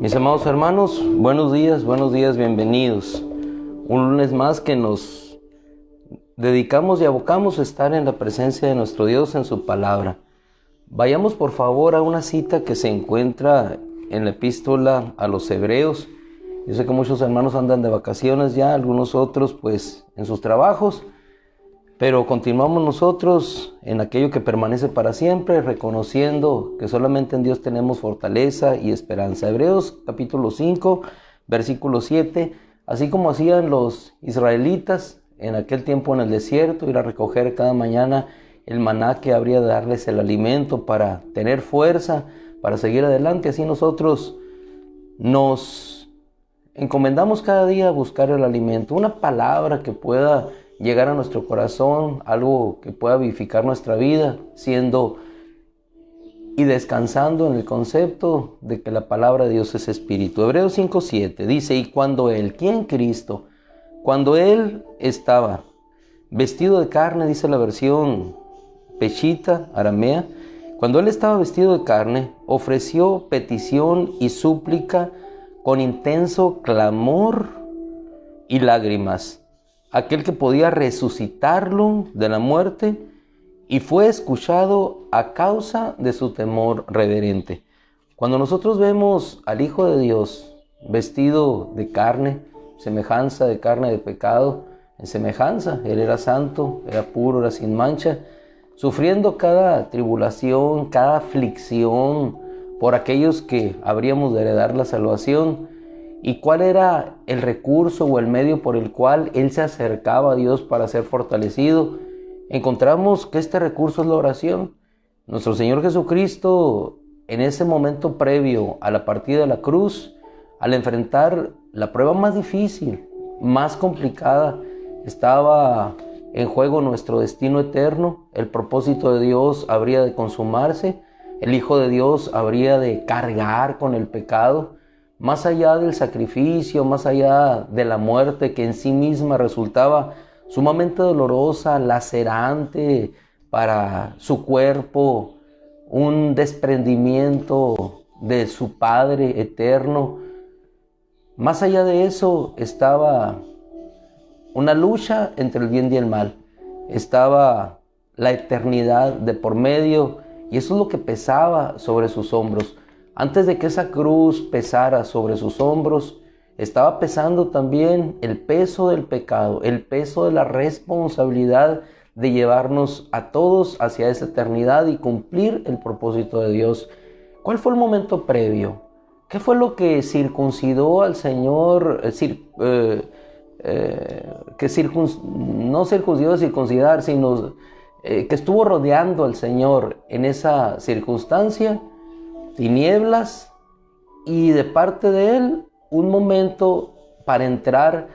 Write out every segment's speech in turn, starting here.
Mis amados hermanos, buenos días, bienvenidos. Un lunes más que nos dedicamos y abocamos a estar en la presencia de nuestro Dios en su palabra. Vayamos por favor a una cita que se encuentra en la epístola a los Hebreos. Yo sé que muchos hermanos andan de vacaciones ya, algunos otros pues en sus trabajos, pero continuamos nosotros en aquello que permanece para siempre, reconociendo que solamente en Dios tenemos fortaleza y esperanza. Hebreos capítulo 5, versículo 7, así como hacían los israelitas en aquel tiempo en el desierto, ir a recoger cada mañana el maná que habría de darles el alimento para tener fuerza, para seguir adelante, así nosotros nos encomendamos cada día a buscar el alimento, una palabra que pueda llegar a nuestro corazón, algo que pueda vivificar nuestra vida, siendo y descansando en el concepto de que la palabra de Dios es espíritu. Hebreos 5:7 dice, y cuando Él, ¿quién? Cristo, cuando Él estaba vestido de carne, dice la versión Peshita, aramea, cuando Él estaba vestido de carne, ofreció petición y súplica con intenso clamor y lágrimas, aquel que podía resucitarlo de la muerte, y fue escuchado a causa de su temor reverente. Cuando nosotros vemos al Hijo de Dios vestido de carne, semejanza de carne de pecado, en semejanza, Él era santo, era puro, era sin mancha, sufriendo cada tribulación, cada aflicción por aquellos que habríamos de heredar la salvación. ¿Y cuál era el recurso o el medio por el cual Él se acercaba a Dios para ser fortalecido? Encontramos que este recurso es la oración. Nuestro Señor Jesucristo, en ese momento previo a la partida de la cruz, al enfrentar la prueba más difícil, más complicada, estaba en juego nuestro destino eterno. El propósito de Dios habría de consumarse. El Hijo de Dios habría de cargar con el pecado. Más allá del sacrificio, más allá de la muerte que en sí misma resultaba sumamente dolorosa, lacerante para su cuerpo, un desprendimiento de su Padre eterno. Más allá de eso estaba una lucha entre el bien y el mal. Estaba la eternidad de por medio, y eso es lo que pesaba sobre sus hombros. Antes de que esa cruz pesara sobre sus hombros, estaba pesando también el peso del pecado, el peso de la responsabilidad de llevarnos a todos hacia esa eternidad y cumplir el propósito de Dios. ¿Cuál fue el momento previo? ¿Qué fue lo que circuncidó al Señor? No circuncidó, circuncidar, sino que estuvo rodeando al Señor en esa circunstancia. Tinieblas, y de parte de Él un momento para entrar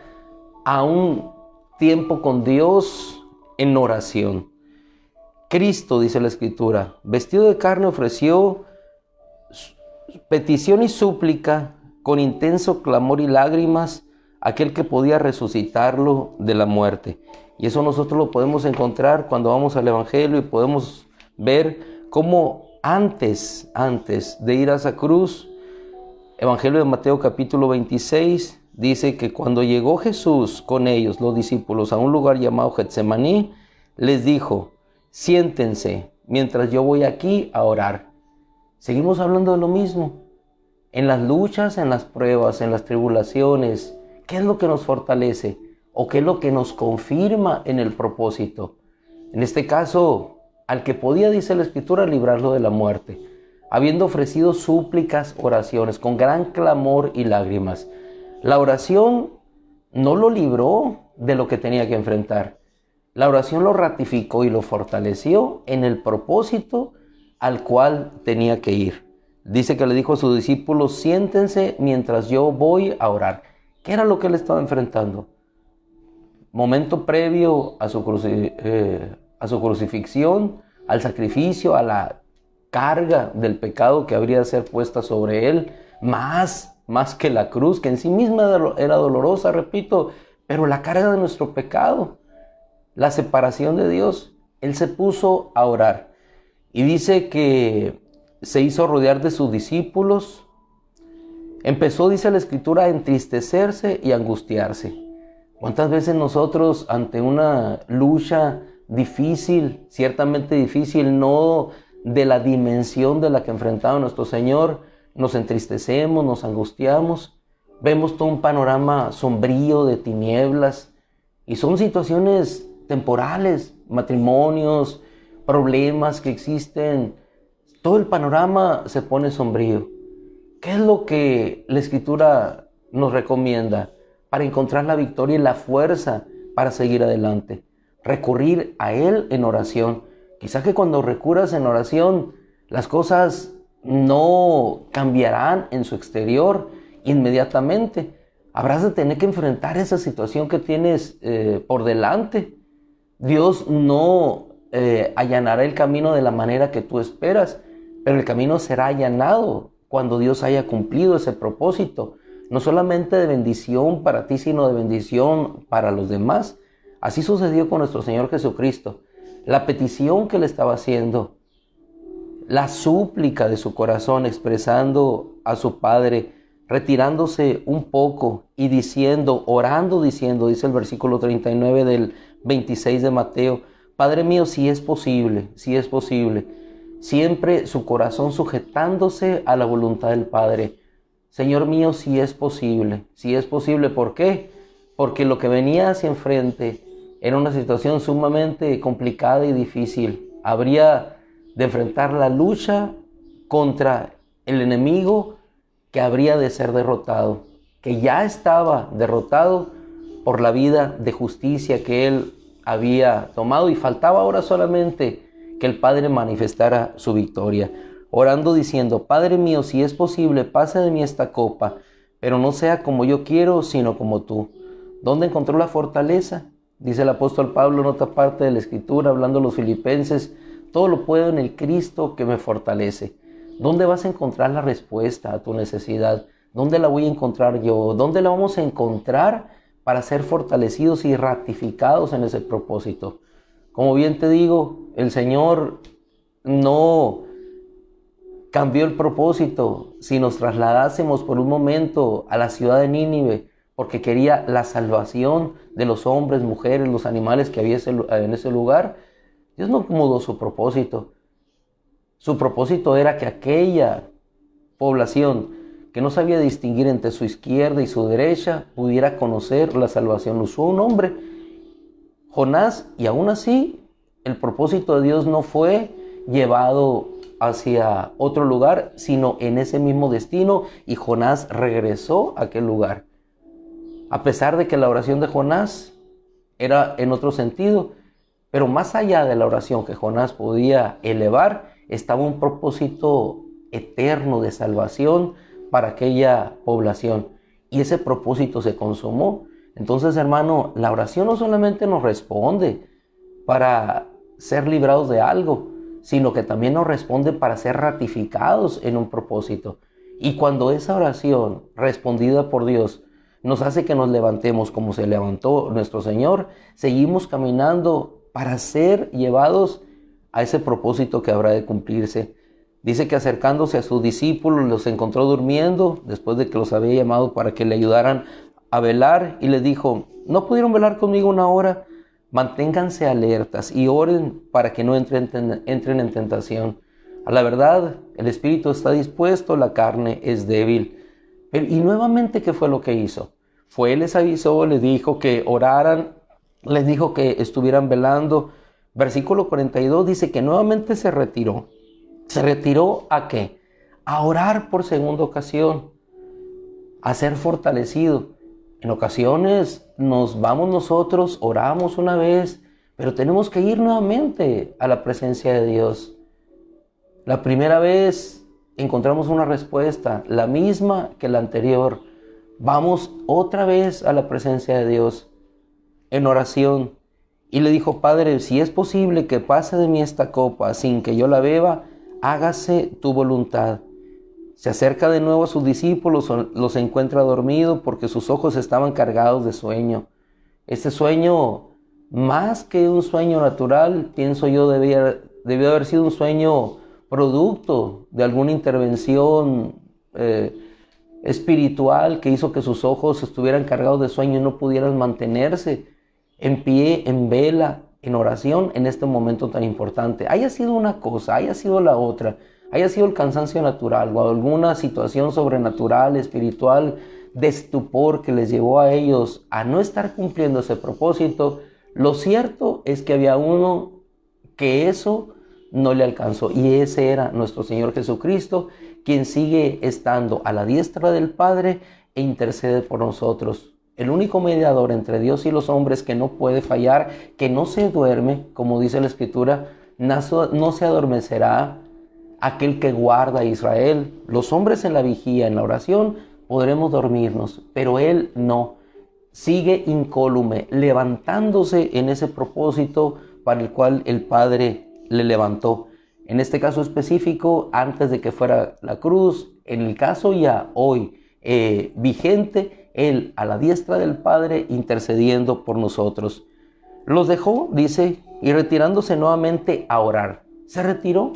a un tiempo con Dios en oración. Cristo, dice la Escritura, vestido de carne, ofreció petición y súplica con intenso clamor y lágrimas a aquel que podía resucitarlo de la muerte. Y eso nosotros lo podemos encontrar cuando vamos al Evangelio y podemos ver cómo antes de ir a esa cruz, Evangelio de Mateo capítulo 26, dice que cuando llegó Jesús con ellos, los discípulos, a un lugar llamado Getsemaní, les dijo, siéntense mientras yo voy aquí a orar. Seguimos hablando de lo mismo. En las luchas, en las pruebas, en las tribulaciones, ¿qué es lo que nos fortalece? ¿O qué es lo que nos confirma en el propósito? En este caso, al que podía, dice la Escritura, librarlo de la muerte, habiendo ofrecido súplicas, oraciones, con gran clamor y lágrimas. La oración no lo libró de lo que tenía que enfrentar. La oración lo ratificó y lo fortaleció en el propósito al cual tenía que ir. Dice que le dijo a sus discípulos, siéntense mientras yo voy a orar. ¿Qué era lo que él estaba enfrentando? Momento previo a su crucifixión, al sacrificio, a la carga del pecado que habría de ser puesta sobre él, más que la cruz, que en sí misma era dolorosa, repito, pero la carga de nuestro pecado, la separación de Dios. Él se puso a orar y dice que se hizo rodear de sus discípulos. Empezó, dice la Escritura, a entristecerse y angustiarse. ¿Cuántas veces nosotros ante una lucha difícil, ciertamente difícil, no de la dimensión de la que enfrentaba nuestro Señor, nos entristecemos, nos angustiamos, vemos todo un panorama sombrío de tinieblas y son situaciones temporales, matrimonios, problemas que existen, todo el panorama se pone sombrío. ¿Qué es lo que la Escritura nos recomienda para encontrar la victoria y la fuerza para seguir adelante? Recurrir a Él en oración. Quizá que cuando recurras en oración, las cosas no cambiarán en su exterior inmediatamente. Habrás de tener que enfrentar esa situación que tienes por delante. Dios no allanará el camino de la manera que tú esperas, pero el camino será allanado cuando Dios haya cumplido ese propósito, no solamente de bendición para ti, sino de bendición para los demás. Así sucedió con nuestro Señor Jesucristo. La petición que le estaba haciendo, la súplica de su corazón expresando a su Padre, retirándose un poco y diciendo, orando diciendo, dice el versículo 39 del 26 de Mateo, Padre mío, si es posible, siempre su corazón sujetándose a la voluntad del Padre. Señor mío, si es posible, ¿por qué? Porque lo que venía hacia enfrente era una situación sumamente complicada y difícil. Habría de enfrentar la lucha contra el enemigo que habría de ser derrotado, que ya estaba derrotado por la vida de justicia que él había tomado y faltaba ahora solamente que el Padre manifestara su victoria. Orando diciendo, Padre mío, si es posible, pase de mí esta copa, pero no sea como yo quiero, sino como tú. ¿Dónde encontró la fortaleza? Dice el apóstol Pablo en otra parte de la Escritura, hablando a los filipenses, todo lo puedo en el Cristo que me fortalece. ¿Dónde vas a encontrar la respuesta a tu necesidad? ¿Dónde la voy a encontrar yo? ¿Dónde la vamos a encontrar para ser fortalecidos y ratificados en ese propósito? Como bien te digo, el Señor no cambió el propósito si nos trasladásemos por un momento a la ciudad de Nínive, porque quería la salvación de los hombres, mujeres, los animales que había en ese lugar. Dios no mudó su propósito. Su propósito era que aquella población que no sabía distinguir entre su izquierda y su derecha pudiera conocer la salvación. Usó un hombre, Jonás, y aún así el propósito de Dios no fue llevado hacia otro lugar, sino en ese mismo destino, y Jonás regresó a aquel lugar. A pesar de que la oración de Jonás era en otro sentido, pero más allá de la oración que Jonás podía elevar, estaba un propósito eterno de salvación para aquella población. Y ese propósito se consumó. Entonces, hermano, la oración no solamente nos responde para ser librados de algo, sino que también nos responde para ser ratificados en un propósito. Y cuando esa oración respondida por Dios nos hace que nos levantemos como se levantó nuestro Señor, seguimos caminando para ser llevados a ese propósito que habrá de cumplirse. Dice que acercándose a sus discípulos los encontró durmiendo después de que los había llamado para que le ayudaran a velar, y les dijo, ¿no pudieron velar conmigo una hora? Manténganse alertas y oren para que no entren en tentación. A la verdad, el espíritu está dispuesto, la carne es débil. Y nuevamente, ¿qué fue lo que hizo? Les avisó, les dijo que oraran, les dijo que estuvieran velando. Versículo 42 dice que nuevamente se retiró. ¿Se retiró a qué? A orar por segunda ocasión, a ser fortalecido. En ocasiones nos vamos nosotros, oramos una vez, pero tenemos que ir nuevamente a la presencia de Dios. La primera vez encontramos una respuesta, la misma que la anterior. Vamos otra vez a la presencia de Dios en oración. Y le dijo, Padre, si es posible que pase de mí esta copa sin que yo la beba, hágase tu voluntad. Se acerca de nuevo a sus discípulos, los encuentra dormidos porque sus ojos estaban cargados de sueño. Este sueño, más que un sueño natural, pienso yo, debió haber sido un sueño producto de alguna intervención espiritual que hizo que sus ojos estuvieran cargados de sueño y no pudieran mantenerse en pie, en vela, en oración en este momento tan importante. Haya sido una cosa, haya sido la otra, haya sido el cansancio natural o alguna situación sobrenatural, espiritual, de estupor que les llevó a ellos a no estar cumpliendo ese propósito, lo cierto es que había uno que eso no le alcanzó, y ese era nuestro Señor Jesucristo, quien sigue estando a la diestra del Padre e intercede por nosotros. El único mediador entre Dios y los hombres que no puede fallar, que no se duerme, como dice la Escritura, no se adormecerá aquel que guarda a Israel. Los hombres en la vigía, en la oración, podremos dormirnos, pero Él no. Sigue incólume, levantándose en ese propósito para el cual el Padre le levantó. En este caso específico, antes de que fuera la cruz, en el caso ya hoy vigente, Él a la diestra del Padre intercediendo por nosotros. Los dejó, dice, y retirándose nuevamente a orar. Se retiró,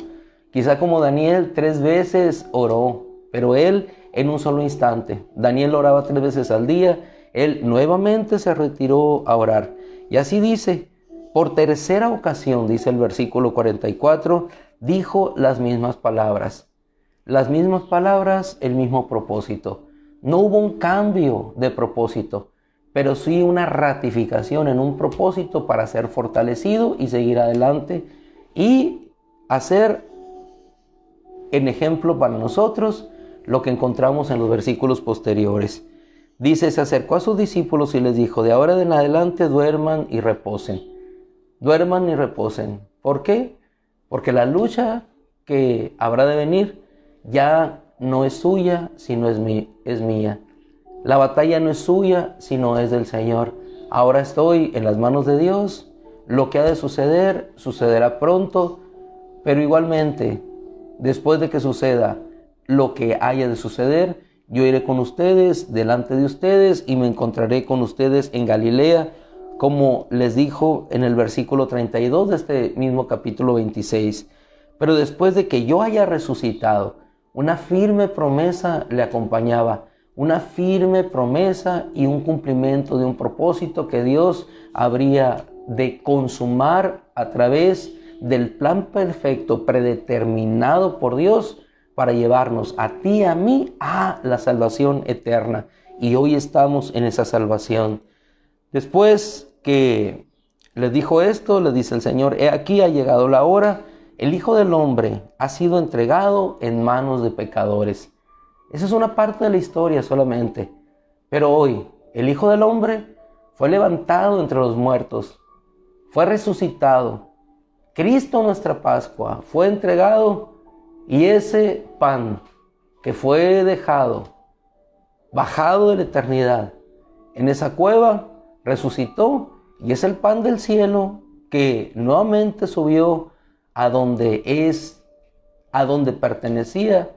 quizá como Daniel 3 veces oró, pero Él en un solo instante. Daniel oraba 3 veces al día, Él nuevamente se retiró a orar. Y así dice, por tercera ocasión, dice el versículo 44, dijo las mismas palabras. Las mismas palabras, el mismo propósito. No hubo un cambio de propósito, pero sí una ratificación en un propósito para ser fortalecido y seguir adelante y hacer en ejemplo para nosotros lo que encontramos en los versículos posteriores. Dice, se acercó a sus discípulos y les dijo, de ahora en adelante duerman y reposen. Duerman y reposen. ¿Por qué? Porque la lucha que habrá de venir ya no es suya, sino es mía. La batalla no es suya, sino es del Señor. Ahora estoy en las manos de Dios. Lo que ha de suceder, sucederá pronto, pero igualmente, después de que suceda lo que haya de suceder, yo iré con ustedes, delante de ustedes, y me encontraré con ustedes en Galilea, como les dijo en el versículo 32 de este mismo capítulo 26. Pero después de que yo haya resucitado, una firme promesa le acompañaba, una firme promesa y un cumplimiento de un propósito que Dios habría de consumar a través del plan perfecto predeterminado por Dios para llevarnos a ti y a mí a la salvación eterna. Y hoy estamos en esa salvación. Después que les dijo esto, les dice el Señor, he aquí ha llegado la hora, el Hijo del Hombre ha sido entregado en manos de pecadores. Esa es una parte de la historia solamente. Pero hoy, el Hijo del Hombre fue levantado entre los muertos, fue resucitado. Cristo, nuestra Pascua, fue entregado, y ese pan que fue dejado, bajado de la eternidad, en esa cueva, resucitó, y es el pan del cielo que nuevamente subió a donde pertenecía,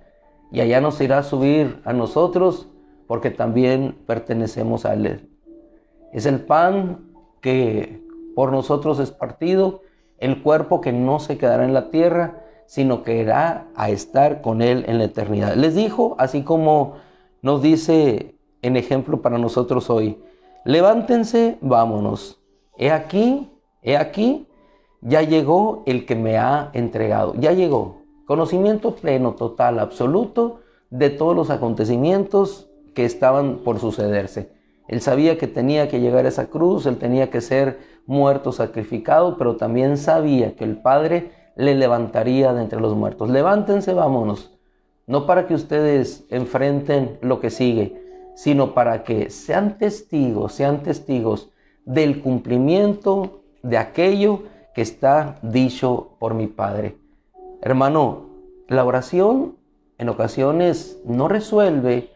y allá nos irá a subir a nosotros, porque también pertenecemos a Él. Es el pan que por nosotros es partido, el cuerpo que no se quedará en la tierra, sino que irá a estar con Él en la eternidad. Les dijo, así como nos dice en ejemplo para nosotros hoy, levántense, vámonos. He aquí, ya llegó el que me ha entregado. Ya llegó. Conocimiento pleno, total, absoluto de todos los acontecimientos que estaban por sucederse. Él sabía que tenía que llegar a esa cruz, Él tenía que ser muerto, sacrificado, pero también sabía que el Padre le levantaría de entre los muertos. Levántense, vámonos. No para que ustedes enfrenten lo que sigue, sino para que sean testigos del cumplimiento de aquello que está dicho por mi Padre. Hermano, la oración en ocasiones no resuelve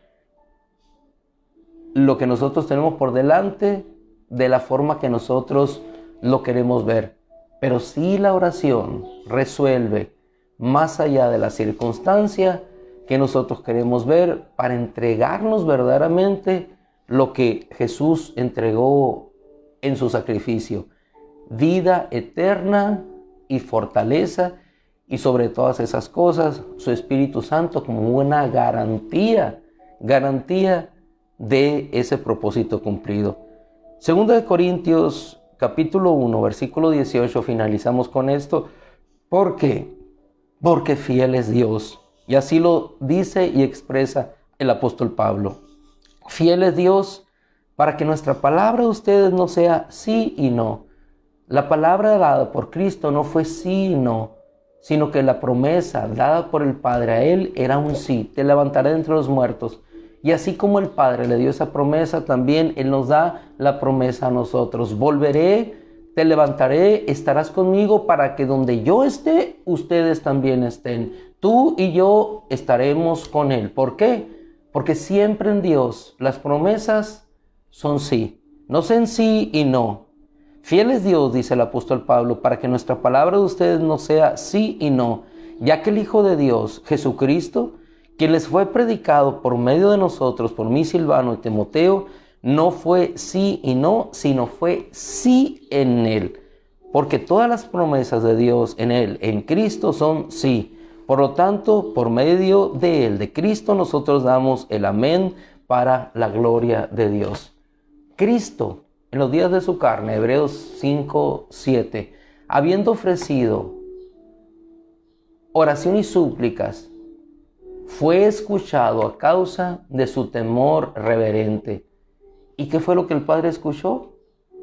lo que nosotros tenemos por delante de la forma que nosotros lo queremos ver. Pero sí la oración resuelve más allá de la circunstancia que nosotros queremos ver para entregarnos verdaderamente lo que Jesús entregó en su sacrificio. Vida eterna y fortaleza, y sobre todas esas cosas, su Espíritu Santo como una garantía garantía de ese propósito cumplido. Segunda de Corintios capítulo 1, versículo 18, finalizamos con esto. ¿Por qué? Porque fiel es Dios. Y así lo dice y expresa el apóstol Pablo. Fiel es Dios para que nuestra palabra de ustedes no sea sí y no. La palabra dada por Cristo no fue sí y no, sino que la promesa dada por el Padre a Él era un sí. Te levantaré entre los muertos. Y así como el Padre le dio esa promesa, también Él nos da la promesa a nosotros. Volveré, te levantaré, estarás conmigo para que donde yo esté, ustedes también estén. Tú y yo estaremos con Él. ¿Por qué? Porque siempre en Dios las promesas son sí. No son sí y no. Fiel es Dios, dice el apóstol Pablo, para que nuestra palabra de ustedes no sea sí y no, ya que el Hijo de Dios, Jesucristo, quien les fue predicado por medio de nosotros, por mí, Silvano y Timoteo, no fue sí y no, sino fue sí en Él. Porque todas las promesas de Dios en Él, en Cristo, son sí. Por lo tanto, por medio de Él, de Cristo, nosotros damos el amén para la gloria de Dios. Cristo, en los días de su carne, Hebreos 5:7, habiendo ofrecido oración y súplicas, fue escuchado a causa de su temor reverente. ¿Y qué fue lo que el Padre escuchó?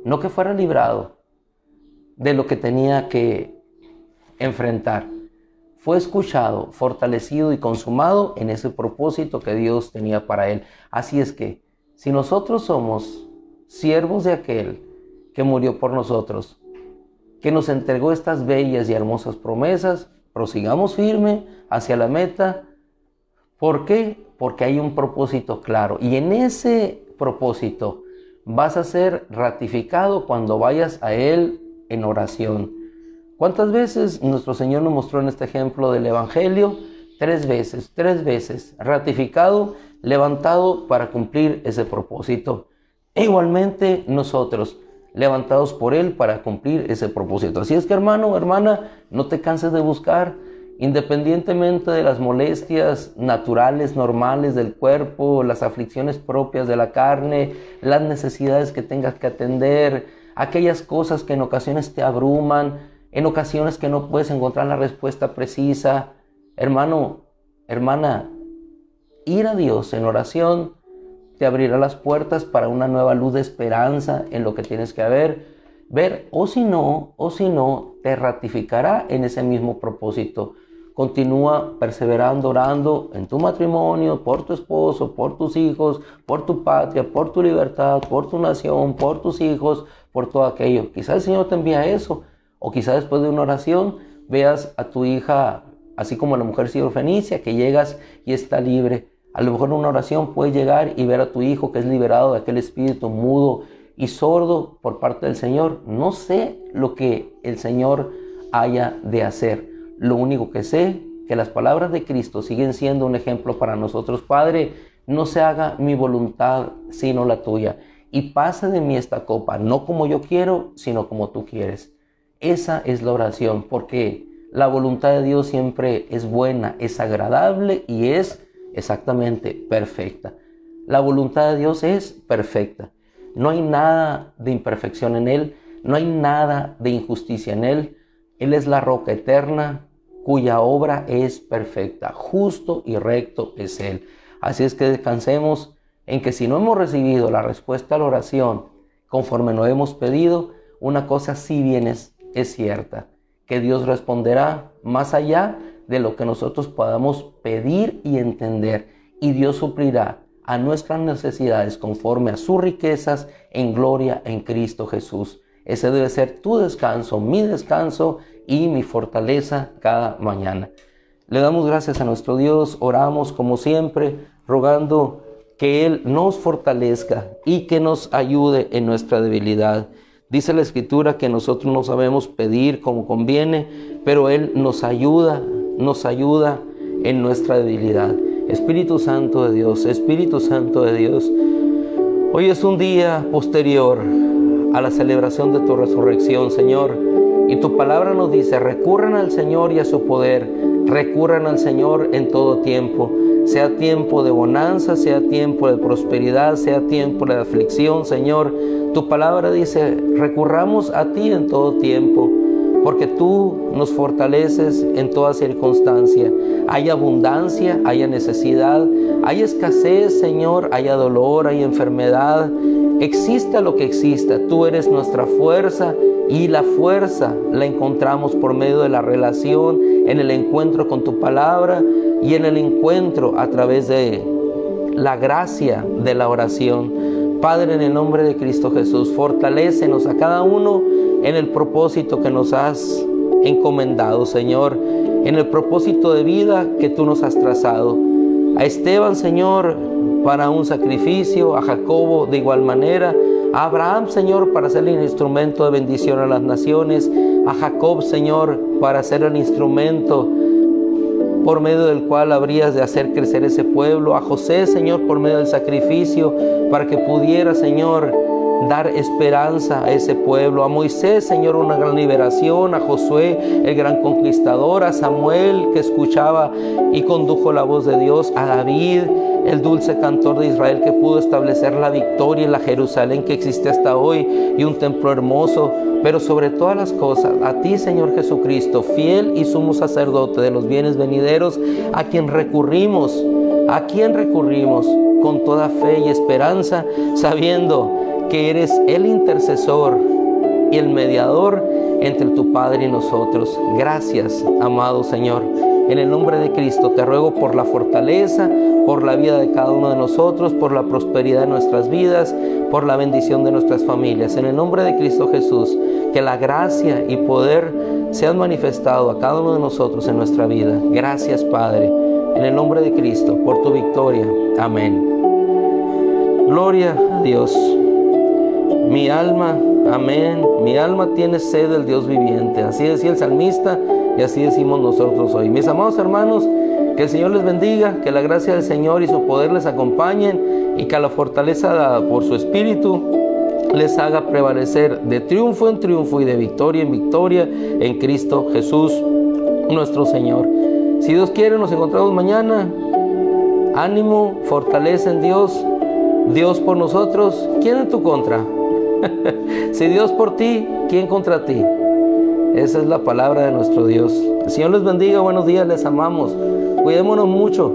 No que fuera librado de lo que tenía que enfrentar. Fue escuchado, fortalecido y consumado en ese propósito que Dios tenía para él. Así es que, si nosotros somos siervos de aquel que murió por nosotros, que nos entregó estas bellas y hermosas promesas, prosigamos firme hacia la meta. ¿Por qué? Porque hay un propósito claro. Y en ese propósito vas a ser ratificado cuando vayas a Él en oración. ¿Cuántas veces nuestro Señor nos mostró en este ejemplo del Evangelio? 3 veces, ratificado, levantado para cumplir ese propósito. E igualmente nosotros, levantados por Él para cumplir ese propósito. Así es que, hermano, hermana, no te canses de buscar, independientemente de las molestias naturales, normales del cuerpo, las aflicciones propias de la carne, las necesidades que tengas que atender, aquellas cosas que en ocasiones te abruman, en ocasiones que no puedes encontrar la respuesta precisa. Hermano, hermana, ir a Dios en oración te abrirá las puertas para una nueva luz de esperanza en lo que tienes que ver, o si no, te ratificará en ese mismo propósito. Continúa perseverando, orando en tu matrimonio, por tu esposo, por tus hijos, por tu patria, por tu libertad, por tu nación, por tus hijos, por todo aquello. Quizás el Señor te envía eso, o quizás después de una oración veas a tu hija, así como la mujer sirofenicia, que llegas y está libre. A lo mejor en una oración puedes llegar y ver a tu hijo que es liberado de aquel espíritu mudo y sordo por parte del Señor. No sé lo que el Señor haya de hacer. Lo único que sé, que las palabras de Cristo siguen siendo un ejemplo para nosotros. Padre, no se haga mi voluntad sino la tuya. Y pase de mí esta copa, no como yo quiero, sino como tú quieres. Esa es la oración, porque la voluntad de Dios siempre es buena, es agradable y es exactamente perfecta. La voluntad de Dios es perfecta. No hay nada de imperfección en Él, no hay nada de injusticia en Él. Él es la roca eterna cuya obra es perfecta. Justo y recto es Él. Así es que descansemos en que si no hemos recibido la respuesta a la oración conforme nos hemos pedido, una cosa sí bien es cierta, que Dios responderá más allá de lo que nosotros podamos pedir y entender, y Dios suplirá a nuestras necesidades conforme a sus riquezas en gloria en Cristo Jesús. Ese debe ser tu descanso, mi descanso y mi fortaleza cada mañana. Le damos gracias a nuestro Dios, oramos como siempre, rogando que Él nos fortalezca y que nos ayude en nuestra debilidad. Dice la Escritura que nosotros no sabemos pedir como conviene, pero Él nos ayuda en nuestra debilidad. Espíritu Santo de Dios, Espíritu Santo de Dios, hoy es un día posterior a la celebración de tu resurrección, Señor, y tu palabra nos dice: recurran al Señor y a su poder, recurran al Señor en todo tiempo. sea tiempo de bonanza, sea tiempo de prosperidad, sea tiempo de aflicción, Señor. Tu palabra dice, recurramos a ti en todo tiempo, porque tú nos fortaleces en toda circunstancia. Hay abundancia, haya necesidad, hay escasez, Señor, haya dolor, hay enfermedad. Exista lo que exista, tú eres nuestra fuerza, y la fuerza la encontramos por medio de la relación, en el encuentro con tu palabra y en el encuentro a través de la gracia de la oración. Padre, en el nombre de Cristo Jesús, fortalécenos a cada uno en el propósito que nos has encomendado, Señor, en el propósito de vida que tú nos has trazado. A Esteban, Señor, para un sacrificio, a Jacobo de igual manera, a Abraham, Señor, para ser el instrumento de bendición a las naciones, a Jacob, Señor, para ser el instrumento por medio del cual habrías de hacer crecer ese pueblo, a José, Señor, por medio del sacrificio, para que pudiera, Señor, dar esperanza a ese pueblo, a Moisés, Señor, una gran liberación, a Josué, el gran conquistador, a Samuel, que escuchaba y condujo la voz de Dios, a David, el dulce cantor de Israel, que pudo establecer la victoria en la Jerusalén que existe hasta hoy, y un templo hermoso. Pero sobre todas las cosas, a ti, Señor Jesucristo, fiel y sumo sacerdote de los bienes venideros, a quien recurrimos con toda fe y esperanza, sabiendo que eres el intercesor y el mediador entre tu Padre y nosotros. Gracias, amado Señor. En el nombre de Cristo te ruego por la fortaleza, por la vida de cada uno de nosotros, por la prosperidad de nuestras vidas, por la bendición de nuestras familias. En el nombre de Cristo Jesús, que la gracia y poder sean manifestado a cada uno de nosotros en nuestra vida. Gracias, Padre, en el nombre de Cristo, por tu victoria. Amén. Gloria a Dios. Mi alma, amén, mi alma tiene sed del Dios viviente. Así decía el salmista y así decimos nosotros hoy. Mis amados hermanos, que el Señor les bendiga, que la gracia del Señor y su poder les acompañen, y que la fortaleza dada por su Espíritu les haga prevalecer de triunfo en triunfo y de victoria en victoria en Cristo Jesús nuestro Señor. Si Dios quiere, nos encontramos mañana. Ánimo, fortaleza en Dios. Dios por nosotros, ¿quién en tu contra? Si Dios por ti, ¿quién contra ti? Esa es la palabra de nuestro Dios. El Señor les bendiga, buenos días, les amamos. Cuidémonos mucho.